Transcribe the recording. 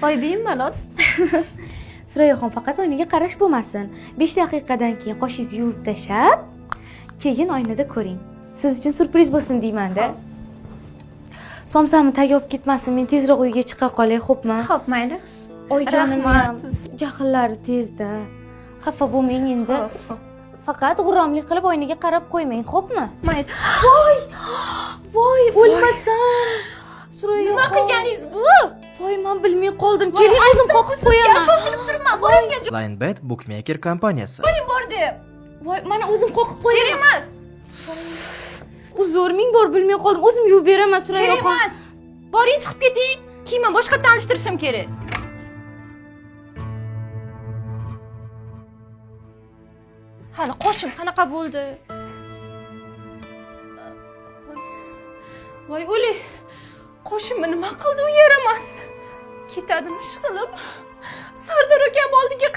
Oydingmi malol? Surayoxon faqat oynaga qarash bo'lmasin. 5 daqiqadan keyin qoshingizni yuvib tashab, keyin oynada ko'ring. Siz uchun surpriz bo'lsin deyman-da. Somsamni tagi olib ketmasin, men tezroq uyga chiqa qolay, xo'pmi? Xo'p, mayli. Oyijonim Rahmat ham sizga. jahllari tezda. Xafa bo'lmang endi. Faqat g'urromlik qilib oynaga qarab qo'ymang, xo'pmi? Mayli. Voy, o'lmasam. Surayoxon. Nima qilganingiz bu? Voy, men bilmay qoldim. Keling, o'zim qoqib qo'yaman. Shoshilib turibman. Boradigan joy Linebet Bookmaker kompaniyasi. bor deb. Voy, mana o'zim qoqib Kerak qo'yaman. emas. Uzr, ming bor bilmay qoldim. O'zim yuvib beraman, Kerak Surayoxon. emas. Boring chiqib keting. Kiyimni boshqatdan alishtirishim kerak. Hali qoshim qanaqa bo'ldi? Voy o'li. Qoshimni nima qildi u yaramas? Ketadimi ishqilib? Sardor akam oldiga